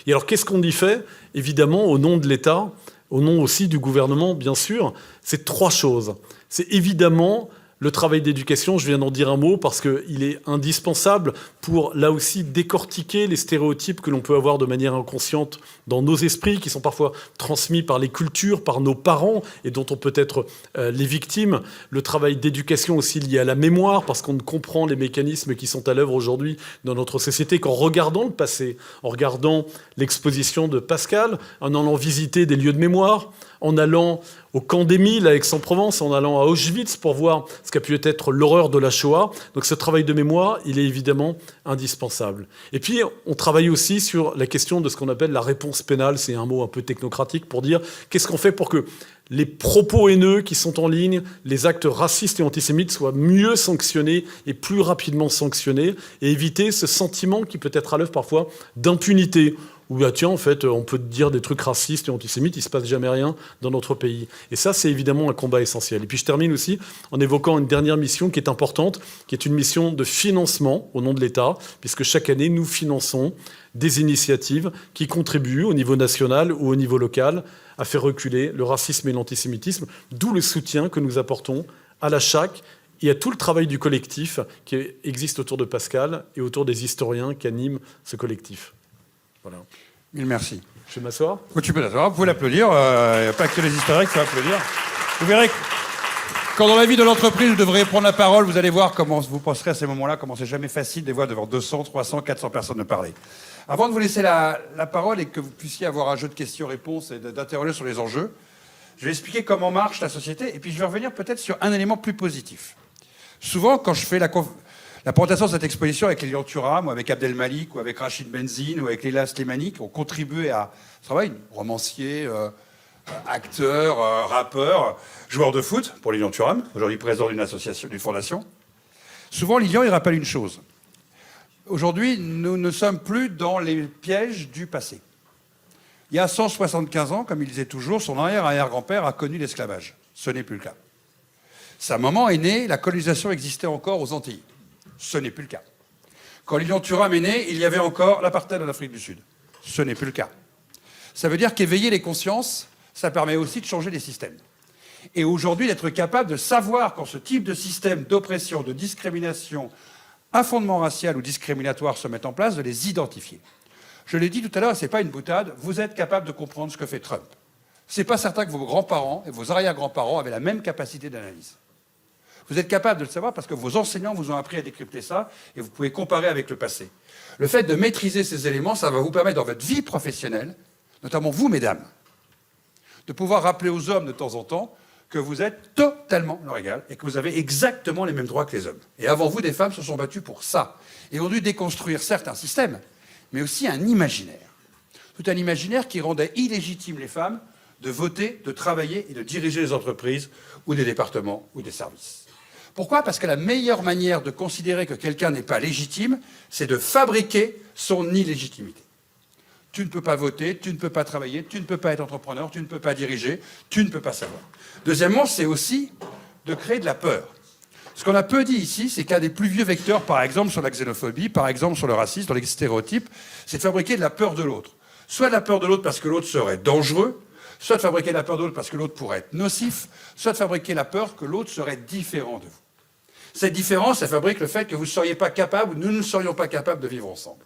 Et alors qu'est-ce qu'on y fait? Évidemment, au nom de l'État, au nom aussi du gouvernement, bien sûr, c'est 3 choses. C'est évidemment le travail d'éducation, je viens d'en dire un mot, parce qu'il est indispensable pour, là aussi, décortiquer les stéréotypes que l'on peut avoir de manière inconsciente dans nos esprits, qui sont parfois transmis par les cultures, par nos parents, et dont on peut être les victimes. Le travail d'éducation aussi lié à la mémoire, parce qu'on ne comprend les mécanismes qui sont à l'œuvre aujourd'hui dans notre société qu'en regardant le passé, en regardant l'exposition de Pascal, en allant visiter des lieux de mémoire, en allant au camp d'Émile à Aix-en-Provence, en allant à Auschwitz pour voir ce qu'a pu être l'horreur de la Shoah. Donc ce travail de mémoire, il est évidemment indispensable. Et puis, on travaille aussi sur la question de ce qu'on appelle la réponse pénale. C'est un mot un peu technocratique pour dire qu'est-ce qu'on fait pour que les propos haineux qui sont en ligne, les actes racistes et antisémites soient mieux sanctionnés et plus rapidement sanctionnés, et éviter ce sentiment qui peut être à l'œuvre parfois d'impunité, où bah, tiens, en fait, on peut dire des trucs racistes et antisémites, il ne se passe jamais rien dans notre pays. Et ça, c'est évidemment un combat essentiel. Et puis je termine aussi en évoquant une dernière mission qui est importante, qui est une mission de financement au nom de l'État, puisque chaque année, nous finançons des initiatives qui contribuent au niveau national ou au niveau local à faire reculer le racisme et l'antisémitisme, d'où le soutien que nous apportons à la CHAC et à tout le travail du collectif qui existe autour de Pascal et autour des historiens qui animent ce collectif. Voilà. Mille merci. Je vais m'asseoir. Oui, tu peux t'asseoir, vous pouvez l'applaudir. Il n'y a pas que les historiens qui peuvent applaudir. Vous verrez que quand dans la vie de l'entreprise, vous devriez prendre la parole, vous allez voir comment vous penserez à ces moments-là, comment c'est jamais facile de voir devant 200, 300, 400 personnes de parler. Avant de vous laisser la parole et que vous puissiez avoir un jeu de questions-réponses et d'interroger sur les enjeux, je vais expliquer comment marche la société et puis je vais revenir peut-être sur un élément plus positif. Souvent, quand je fais la présentation de cette exposition avec Lilian Thuram, ou avec Abdel Malik, ou avec Rachid Benzine, ou avec Leila Slimani, qui ont contribué à ce travail, romancier, acteur, rappeur, joueur de foot, pour Lilian Thuram, aujourd'hui président d'une association, d'une fondation. Souvent, Lilian, il rappelle une chose. Aujourd'hui, nous ne sommes plus dans les pièges du passé. Il y a 175 ans, comme il disait toujours, son arrière-arrière-grand-père a connu l'esclavage. Ce n'est plus le cas. Sa maman est née, la colonisation existait encore aux Antilles. Ce n'est plus le cas. Quand Lilian Thuram est né, il y avait encore l'apartheid en Afrique du Sud. Ce n'est plus le cas. Ça veut dire qu'éveiller les consciences, ça permet aussi de changer les systèmes. Et aujourd'hui, d'être capable de savoir quand ce type de système d'oppression, de discrimination, à fondement racial ou discriminatoire se met en place, de les identifier. Je l'ai dit tout à l'heure, ce n'est pas une boutade, vous êtes capable de comprendre ce que fait Trump. Ce n'est pas certain que vos grands-parents et vos arrière-grands-parents avaient la même capacité d'analyse. Vous êtes capable de le savoir parce que vos enseignants vous ont appris à décrypter ça et vous pouvez comparer avec le passé. Le fait de maîtriser ces éléments, ça va vous permettre dans votre vie professionnelle, notamment vous, mesdames, de pouvoir rappeler aux hommes de temps en temps que vous êtes totalement leur égal et que vous avez exactement les mêmes droits que les hommes. Et avant vous, des femmes se sont battues pour ça. Et ont dû déconstruire certains systèmes, mais aussi un imaginaire. Tout un imaginaire qui rendait illégitime les femmes de voter, de travailler et de diriger les entreprises ou des départements ou des services. Pourquoi ? Parce que la meilleure manière de considérer que quelqu'un n'est pas légitime, c'est de fabriquer son illégitimité. Tu ne peux pas voter, tu ne peux pas travailler, tu ne peux pas être entrepreneur, tu ne peux pas diriger, tu ne peux pas savoir. Deuxièmement, c'est aussi de créer de la peur. Ce qu'on a peu dit ici, c'est qu'un des plus vieux vecteurs, par exemple sur la xénophobie, par exemple sur le racisme, dans les stéréotypes, c'est de fabriquer de la peur de l'autre. Soit de la peur de l'autre parce que l'autre serait dangereux, soit de fabriquer la peur de l'autre parce que l'autre pourrait être nocif, soit de fabriquer la peur que l'autre serait différent de vous. Cette différence, elle fabrique le fait que vous ne seriez pas capable, ou nous ne serions pas capables de vivre ensemble.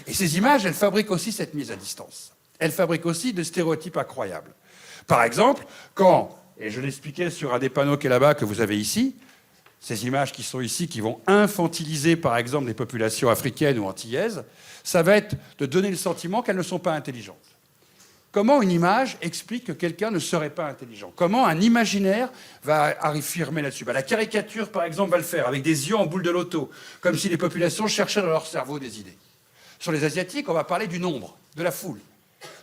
Et ces images, elles fabriquent aussi cette mise à distance. Elles fabriquent aussi des stéréotypes incroyables. Par exemple, quand, et je l'expliquais sur un des panneaux qui est là-bas, que vous avez ici, ces images qui sont ici, qui vont infantiliser, par exemple, les populations africaines ou antillaises, ça va être de donner le sentiment qu'elles ne sont pas intelligentes. Comment une image explique que quelqu'un ne serait pas intelligent? Comment un imaginaire va affirmer là-dessus? La caricature, par exemple, va le faire, avec des yeux en boule de loto, comme si les populations cherchaient dans leur cerveau des idées. Sur les Asiatiques, on va parler du nombre, de la foule,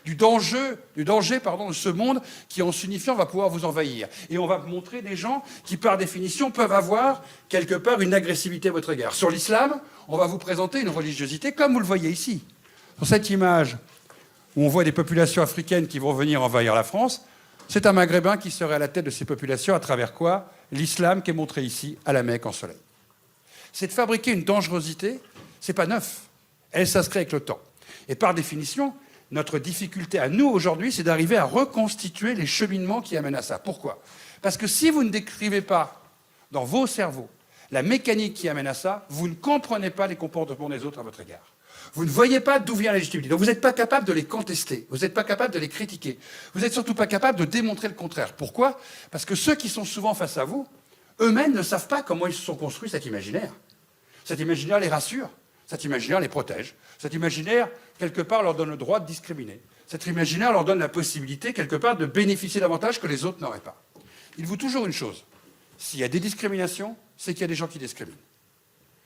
du danger de ce monde qui, en s'unifiant, va pouvoir vous envahir. Et on va montrer des gens qui, par définition, peuvent avoir, quelque part, une agressivité à votre égard. Sur l'islam, on va vous présenter une religiosité comme vous le voyez ici. Sur cette image où on voit des populations africaines qui vont venir envahir la France, c'est un Maghrébin qui serait à la tête de ces populations à travers quoi? L'islam qui est montré ici, à la Mecque, en soleil. C'est de fabriquer une dangerosité, c'est pas neuf. Elle s'inscrit avec le temps. Et par définition, notre difficulté à nous, aujourd'hui, c'est d'arriver à reconstituer les cheminements qui amènent à ça. Pourquoi? Parce que si vous ne décrivez pas dans vos cerveaux la mécanique qui amène à ça, vous ne comprenez pas les comportements des autres à votre égard. Vous ne voyez pas d'où vient la légitimité. Donc vous n'êtes pas capable de les contester, vous n'êtes pas capable de les critiquer, vous n'êtes surtout pas capable de démontrer le contraire. Pourquoi? Parce que ceux qui sont souvent face à vous, eux-mêmes ne savent pas comment ils se sont construits cet imaginaire. Cet imaginaire les rassure, cet imaginaire les protège, cet imaginaire, quelque part, leur donne le droit de discriminer. Cet imaginaire leur donne la possibilité, quelque part, de bénéficier d'avantages que les autres n'auraient pas. Il vous toujours une chose, s'il y a des discriminations, c'est qu'il y a des gens qui discriminent.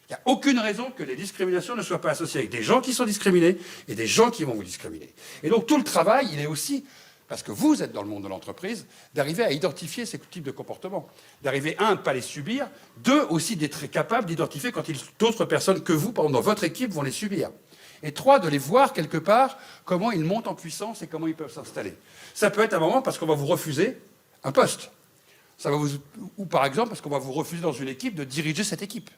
Il n'y a aucune raison que les discriminations ne soient pas associées avec des gens qui sont discriminés et des gens qui vont vous discriminer. Et donc tout le travail, il est aussi parce que vous êtes dans le monde de l'entreprise, d'arriver à identifier ces types de comportements. D'arriver, un, de ne pas les subir, deux, aussi d'être capable d'identifier quand d'autres personnes que vous, par exemple, dans votre équipe, vont les subir. Et trois, de les voir quelque part, comment ils montent en puissance et comment ils peuvent s'installer. Ça peut être un moment parce qu'on va vous refuser un poste. Ou par exemple parce qu'on va vous refuser dans une équipe de diriger cette équipe.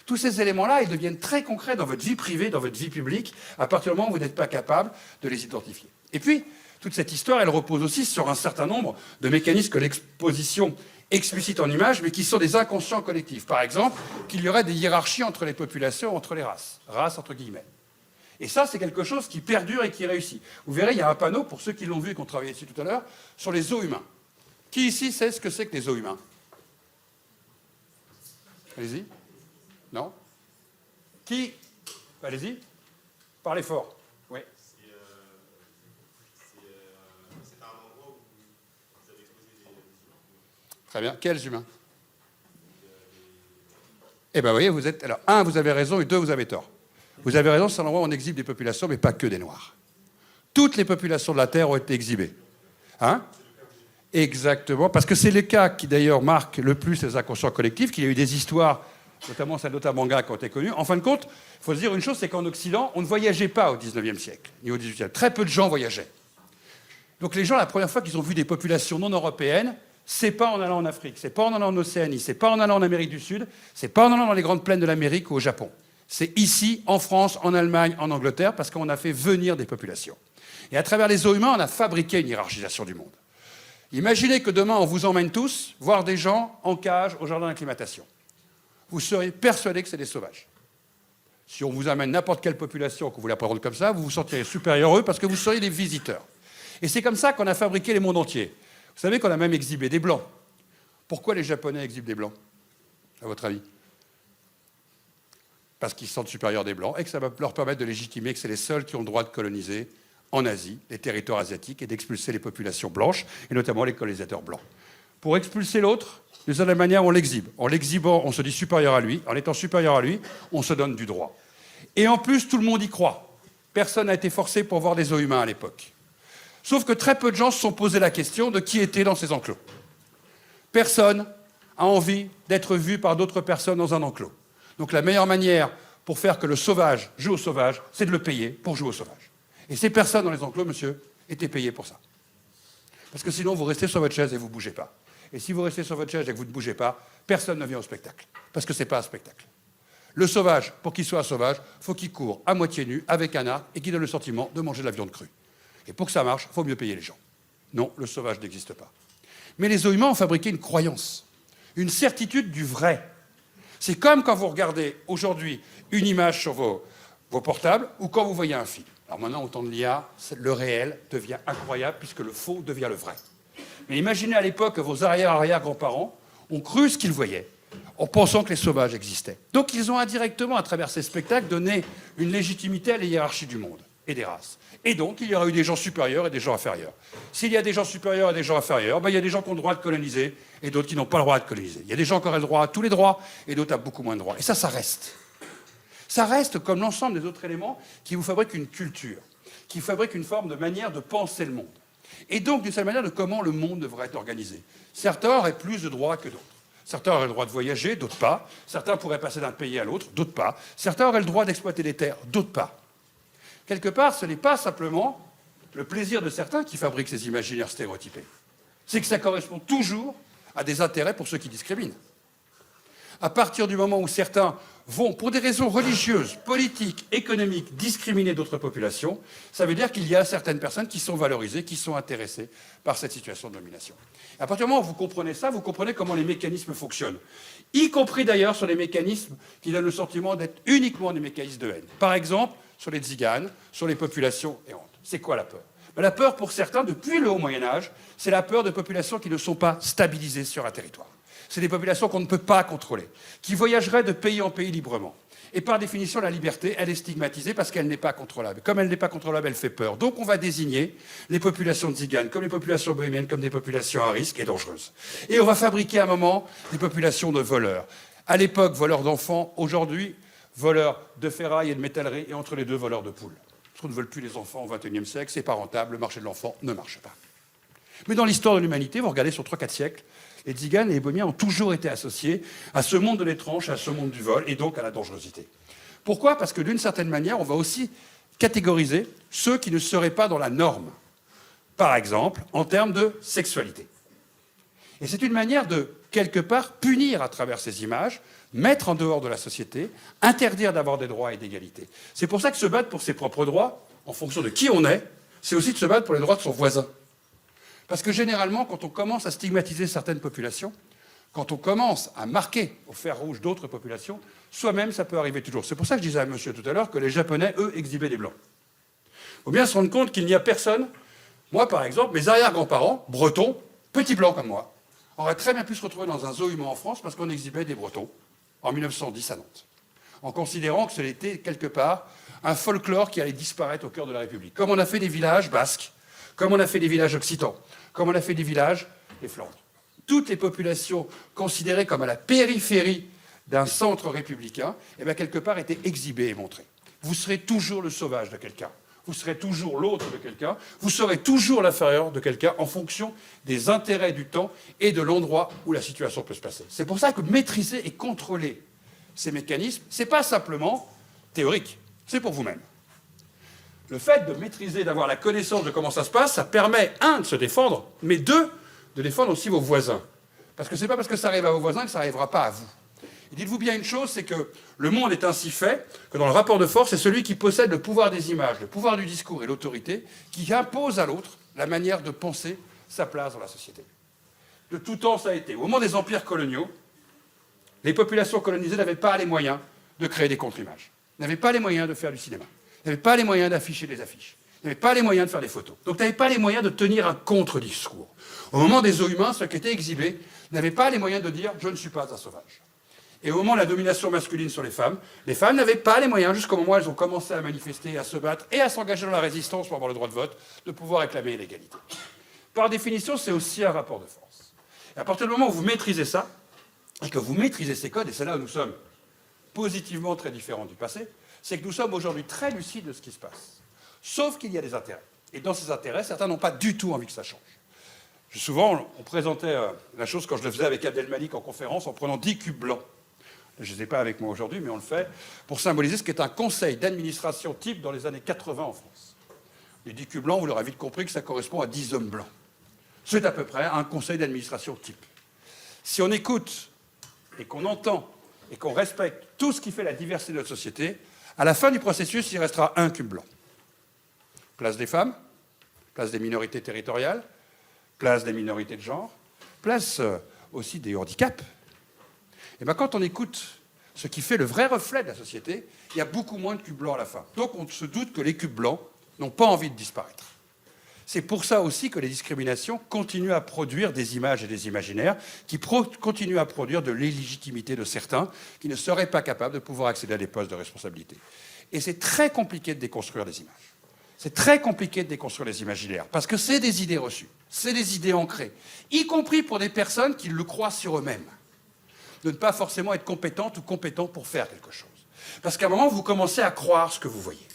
Tous ces éléments-là, ils deviennent très concrets dans votre vie privée, dans votre vie publique, à partir du moment où vous n'êtes pas capable de les identifier. Et puis, toute cette histoire, elle repose aussi sur un certain nombre de mécanismes que l'exposition explicite en images, mais qui sont des inconscients collectifs. Par exemple, qu'il y aurait des hiérarchies entre les populations, entre les races. Races entre guillemets. Et ça, c'est quelque chose qui perdure et qui réussit. Vous verrez, il y a un panneau, pour ceux qui l'ont vu et qui ont travaillé ici tout à l'heure, sur les os humains. Qui ici sait ce que c'est que les os humains? Allez-y. Non? Qui? Allez-y. Parlez fort. Oui. C'est un endroit où vous avez exposé des humains. Très bien. Quels humains? Eh bien, vous voyez, vous êtes... Alors, un, vous avez raison, et deux, vous avez tort. Vous avez raison, c'est un endroit où on exhibe des populations, mais pas que des Noirs. Toutes les populations de la Terre ont été exhibées. Hein? Exactement, parce que c'est le cas qui d'ailleurs marque le plus les inconscients collectifs, qu'il y a eu des histoires, notamment celle d'Otamanga, qui ont été connues. En fin de compte, il faut se dire une chose, c'est qu'en Occident, on ne voyageait pas au XIXe siècle, ni au XVIIIe. Très peu de gens voyageaient. Donc les gens, la première fois qu'ils ont vu des populations non européennes, c'est pas en allant en Afrique, c'est pas en allant en Océanie, c'est pas en allant en Amérique du Sud, c'est pas en allant dans les grandes plaines de l'Amérique ou au Japon. C'est ici, en France, en Allemagne, en Angleterre, parce qu'on a fait venir des populations. Et à travers les os humains, on a fabriqué une hiérarchisation du monde. Imaginez que demain, on vous emmène tous voir des gens en cage au jardin d'acclimatation. Vous serez persuadés que c'est des sauvages. Si on vous amène n'importe quelle population, que vous la prenez comme ça, vous vous sentirez supérieur à eux parce que vous seriez des visiteurs. Et c'est comme ça qu'on a fabriqué les mondes entiers. Vous savez qu'on a même exhibé des blancs. Pourquoi les Japonais exhibent des blancs, à votre avis? Parce qu'ils se sentent supérieurs des blancs et que ça va leur permettre de légitimer que c'est les seuls qui ont le droit de coloniser en Asie, les territoires asiatiques, et d'expulser les populations blanches, et notamment les colonisateurs blancs. Pour expulser l'autre, de cette manière, on l'exhibe. En l'exhibant, on se dit supérieur à lui. En étant supérieur à lui, on se donne du droit. Et en plus, tout le monde y croit. Personne n'a été forcé pour voir des os humains à l'époque. Sauf que très peu de gens se sont posé la question de qui était dans ces enclos. Personne a envie d'être vu par d'autres personnes dans un enclos. Donc la meilleure manière pour faire que le sauvage joue au sauvage, c'est de le payer pour jouer au sauvage. Et ces personnes dans les enclos, monsieur, étaient payées pour ça. Parce que sinon, vous restez sur votre chaise et vous ne bougez pas. Et si vous restez sur votre chaise et que vous ne bougez pas, personne ne vient au spectacle. Parce que ce n'est pas un spectacle. Le sauvage, pour qu'il soit un sauvage, il faut qu'il court à moitié nu, avec un arc, et qu'il donne le sentiment de manger de la viande crue. Et pour que ça marche, il faut mieux payer les gens. Non, le sauvage n'existe pas. Mais les os humains ont fabriqué une croyance, une certitude du vrai. C'est comme quand vous regardez aujourd'hui une image sur vos portables ou quand vous voyez un film. Alors maintenant, au temps de l'IA, le réel devient incroyable puisque le faux devient le vrai. Mais imaginez à l'époque que vos arrière-arrière-grands-parents ont cru ce qu'ils voyaient en pensant que les sauvages existaient. Donc ils ont indirectement, à travers ces spectacles, donné une légitimité à la hiérarchie du monde et des races. Et donc, il y aura eu des gens supérieurs et des gens inférieurs. S'il y a des gens supérieurs et des gens inférieurs, il y a des gens qui ont le droit de coloniser et d'autres qui n'ont pas le droit de coloniser. Il y a des gens qui auraient le droit à tous les droits et d'autres à beaucoup moins de droits. Et ça reste. Ça reste comme l'ensemble des autres éléments qui vous fabriquent une culture, qui fabriquent une forme de manière de penser le monde. Et donc, d'une certaine manière, de comment le monde devrait être organisé. Certains auraient plus de droits que d'autres. Certains auraient le droit de voyager, d'autres pas. Certains pourraient passer d'un pays à l'autre, d'autres pas. Certains auraient le droit d'exploiter des terres, d'autres pas. Quelque part, ce n'est pas simplement le plaisir de certains qui fabriquent ces imaginaires stéréotypés. C'est que ça correspond toujours à des intérêts pour ceux qui discriminent. À partir du moment où certains vont, pour des raisons religieuses, politiques, économiques, discriminer d'autres populations, ça veut dire qu'il y a certaines personnes qui sont valorisées, qui sont intéressées par cette situation de domination. À partir du moment où vous comprenez ça, vous comprenez comment les mécanismes fonctionnent, y compris d'ailleurs sur les mécanismes qui donnent le sentiment d'être uniquement des mécanismes de haine. Par exemple, sur les tziganes, sur les populations errantes. C'est quoi la peur? La peur, pour certains, depuis le haut Moyen-Âge, c'est la peur de populations qui ne sont pas stabilisées sur un territoire. C'est des populations qu'on ne peut pas contrôler, qui voyageraient de pays en pays librement. Et par définition, la liberté, elle est stigmatisée parce qu'elle n'est pas contrôlable. Comme elle n'est pas contrôlable, elle fait peur. Donc on va désigner les populations tziganes comme les populations bohémiennes, comme des populations à risque et dangereuses. Et on va fabriquer à un moment des populations de voleurs. À l'époque, voleurs d'enfants. Aujourd'hui, voleurs de ferraille et de métallerie. Et entre les deux, voleurs de poules. Parce qu'on ne veut plus les enfants au XXIe siècle. C'est pas rentable. Le marché de l'enfant ne marche pas. Mais dans l'histoire de l'humanité, vous regardez sur 3-4 siècles, les tziganes et les bohémiens ont toujours été associés à ce monde de l'étrange, à ce monde du vol, et donc à la dangerosité. Pourquoi? Parce que d'une certaine manière, on va aussi catégoriser ceux qui ne seraient pas dans la norme. Par exemple, en termes de sexualité. Et c'est une manière de, quelque part, punir à travers ces images, mettre en dehors de la société, interdire d'avoir des droits et d'égalité. C'est pour ça que se battre pour ses propres droits, en fonction de qui on est, c'est aussi de se battre pour les droits de son voisin. Parce que généralement, quand on commence à stigmatiser certaines populations, quand on commence à marquer au fer rouge d'autres populations, soi-même, ça peut arriver toujours. C'est pour ça que je disais à monsieur tout à l'heure que les Japonais, eux, exhibaient des Blancs. Il faut bien se rendre compte qu'il n'y a personne. Moi, par exemple, mes arrière-grands-parents, bretons, petits blancs comme moi, auraient très bien pu se retrouver dans un zoo humain en France parce qu'on exhibait des Bretons en 1910 à Nantes, en considérant que c'était quelque part un folklore qui allait disparaître au cœur de la République. Comme on a fait des villages basques, comme on a fait des villages occitans, comme on a fait des villages des Flandres. Toutes les populations considérées comme à la périphérie d'un centre républicain, eh bien, quelque part, étaient exhibées et montrées. Vous serez toujours le sauvage de quelqu'un, vous serez toujours l'autre de quelqu'un, vous serez toujours l'inférieur de quelqu'un en fonction des intérêts du temps et de l'endroit où la situation peut se passer. C'est pour ça que maîtriser et contrôler ces mécanismes, ce n'est pas simplement théorique, c'est pour vous-même. Le fait de maîtriser, d'avoir la connaissance de comment ça se passe, ça permet, un, de se défendre, mais deux, de défendre aussi vos voisins. Parce que ce n'est pas parce que ça arrive à vos voisins que ça n'arrivera pas à vous. Et dites-vous bien une chose, c'est que le monde est ainsi fait que dans le rapport de force, c'est celui qui possède le pouvoir des images, le pouvoir du discours et l'autorité qui impose à l'autre la manière de penser sa place dans la société. De tout temps, ça a été. Au moment des empires coloniaux, les populations colonisées n'avaient pas les moyens de créer des contre-images, n'avaient pas les moyens de faire du cinéma, n'avaient pas les moyens d'afficher des affiches, n'avaient pas les moyens de faire des photos. Donc n'avaient pas les moyens de tenir un contre-discours. Au moment des zoos humains, ceux qui étaient exhibés n'avaient pas les moyens de dire « je ne suis pas un sauvage ». Et au moment de la domination masculine sur les femmes n'avaient pas les moyens, jusqu'au moment où elles ont commencé à manifester, à se battre et à s'engager dans la résistance pour avoir le droit de vote, de pouvoir réclamer l'égalité. Par définition, c'est aussi un rapport de force. Et à partir du moment où vous maîtrisez ça, et que vous maîtrisez ces codes, et c'est là où nous sommes positivement très différents du passé, c'est que nous sommes aujourd'hui très lucides de ce qui se passe. Sauf qu'il y a des intérêts. Et dans ces intérêts, certains n'ont pas du tout envie que ça change. Souvent, on présentait la chose quand je le faisais avec Abdelmalik en conférence en prenant 10 cubes blancs. Je ne les ai pas avec moi aujourd'hui, mais on le fait pour symboliser ce qu'est un conseil d'administration type dans les années 80 en France. Les 10 cubes blancs, vous l'aurez vite compris que ça correspond à 10 hommes blancs. C'est à peu près un conseil d'administration type. Si on écoute et qu'on entend et qu'on respecte tout ce qui fait la diversité de notre société, à la fin du processus, il restera un cube blanc. Place des femmes, place des minorités territoriales, place des minorités de genre, place aussi des handicaps. Et bien quand on écoute ce qui fait le vrai reflet de la société, il y a beaucoup moins de cubes blancs à la fin. Donc on se doute que les cubes blancs n'ont pas envie de disparaître. C'est pour ça aussi que les discriminations continuent à produire des images et des imaginaires, qui continuent à produire de l'illégitimité de certains qui ne seraient pas capables de pouvoir accéder à des postes de responsabilité. Et c'est très compliqué de déconstruire les images. C'est très compliqué de déconstruire les imaginaires, parce que c'est des idées reçues, c'est des idées ancrées, y compris pour des personnes qui le croient sur eux-mêmes, de ne pas forcément être compétentes ou compétents pour faire quelque chose. Parce qu'à un moment, vous commencez à croire ce que vous voyez.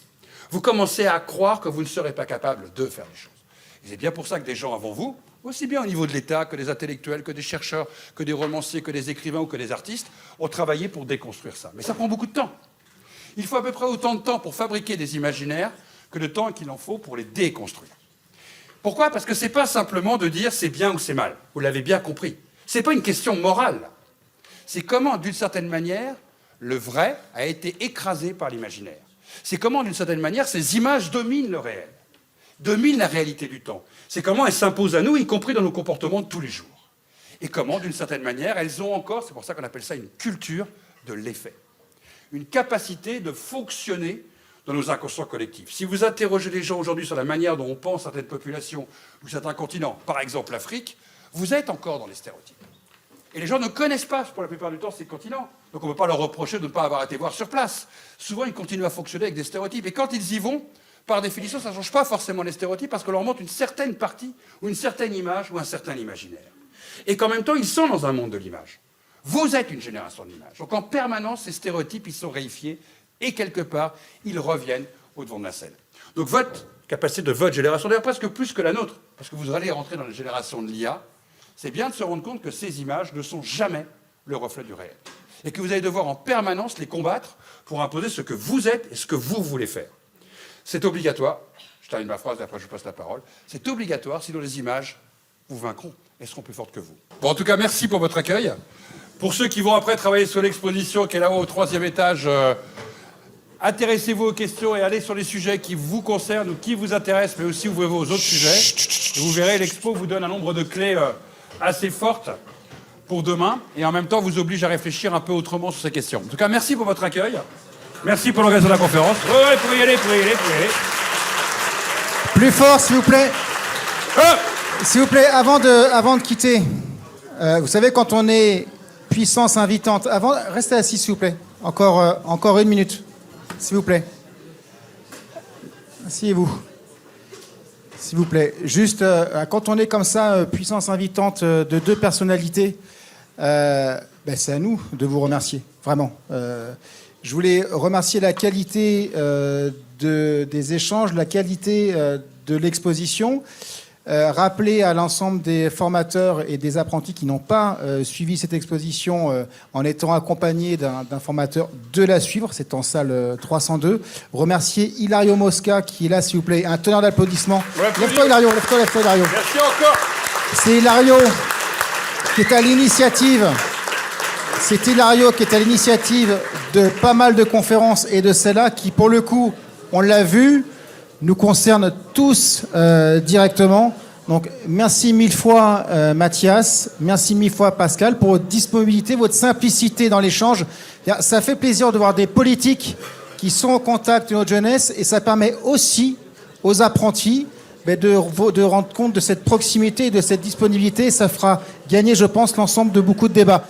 Vous commencez à croire que vous ne serez pas capable de faire les choses. Et c'est bien pour ça que des gens avant vous, aussi bien au niveau de l'État que des intellectuels, que des chercheurs, que des romanciers, que des écrivains ou que des artistes, ont travaillé pour déconstruire ça. Mais ça prend beaucoup de temps. Il faut à peu près autant de temps pour fabriquer des imaginaires que de temps qu'il en faut pour les déconstruire. Pourquoi? Parce que ce n'est pas simplement de dire c'est bien ou c'est mal. Vous l'avez bien compris. Ce n'est pas une question morale. C'est comment, d'une certaine manière, le vrai a été écrasé par l'imaginaire. C'est comment, d'une certaine manière, ces images dominent le réel, dominent la réalité du temps. C'est comment elles s'imposent à nous, y compris dans nos comportements de tous les jours. Et comment, d'une certaine manière, elles ont encore, c'est pour ça qu'on appelle ça une culture de l'effet, une capacité de fonctionner dans nos inconscients collectifs. Si vous interrogez les gens aujourd'hui sur la manière dont on pense certaines populations ou certains continents, par exemple l'Afrique, vous êtes encore dans les stéréotypes. Et les gens ne connaissent pas, pour la plupart du temps, ces continents. Donc on ne peut pas leur reprocher de ne pas avoir été voir sur place. Souvent, ils continuent à fonctionner avec des stéréotypes. Et quand ils y vont, par définition, ça ne change pas forcément les stéréotypes parce qu'on leur montre une certaine partie ou une certaine image ou un certain imaginaire. Et qu'en même temps, ils sont dans un monde de l'image. Vous êtes une génération de l'image. Donc en permanence, ces stéréotypes, ils sont réifiés et quelque part, ils reviennent au devant de la scène. Donc votre capacité de votre génération, d'ailleurs presque plus que la nôtre, parce que vous allez rentrer dans la génération de l'IA, c'est bien de se rendre compte que ces images ne sont jamais le reflet du réel. Et que vous allez devoir en permanence les combattre pour imposer ce que vous êtes et ce que vous voulez faire. C'est obligatoire, je termine ma phrase et après je vous passe la parole, c'est obligatoire, sinon les images vous vaincront et seront plus fortes que vous. Bon, en tout cas, merci pour votre accueil. Pour ceux qui vont après travailler sur l'exposition qui est là-haut au 3e étage, intéressez-vous aux questions et allez sur les sujets qui vous concernent ou qui vous intéressent, mais aussi ouvrez-vous aux autres sujets. Et vous verrez, l'expo vous donne un nombre de clés assez fortes pour demain et en même temps vous oblige à réfléchir un peu autrement sur ces questions. En tout cas, merci pour votre accueil. Merci pour l'organisation de la conférence. Ouais, pour y aller. Plus fort, s'il vous plaît. S'il vous plaît, avant de quitter, vous savez, quand on est puissance invitante, restez assis, s'il vous plaît. Encore 1 minute, s'il vous plaît. Asseyez-vous. S'il vous plaît. Juste, quand on est comme ça, puissance invitante de 2 personnalités, c'est à nous de vous remercier, vraiment. Je voulais remercier la qualité des échanges, la qualité de l'exposition. Rappeler à l'ensemble des formateurs et des apprentis qui n'ont pas suivi cette exposition en étant accompagnés d'un formateur de la suivre, c'est en salle 302. Remercier Hilario Mosca qui est là, s'il vous plaît. Un tonnerre d'applaudissements. Lève-toi, Hilario. Merci encore. C'est Hilario qui est à l'initiative. C'est Hilario qui est à l'initiative de pas mal de conférences et de celle-là qui, pour le coup, on l'a vu, nous concerne tous directement. Donc, merci 1000 fois Mathias, merci 1000 fois Pascal pour votre disponibilité, votre simplicité dans l'échange. Ça fait plaisir de voir des politiques qui sont en contact de notre jeunesse et ça permet aussi aux apprentis de rendre compte de cette proximité et de cette disponibilité. Ça fera gagner, je pense, l'ensemble de beaucoup de débats.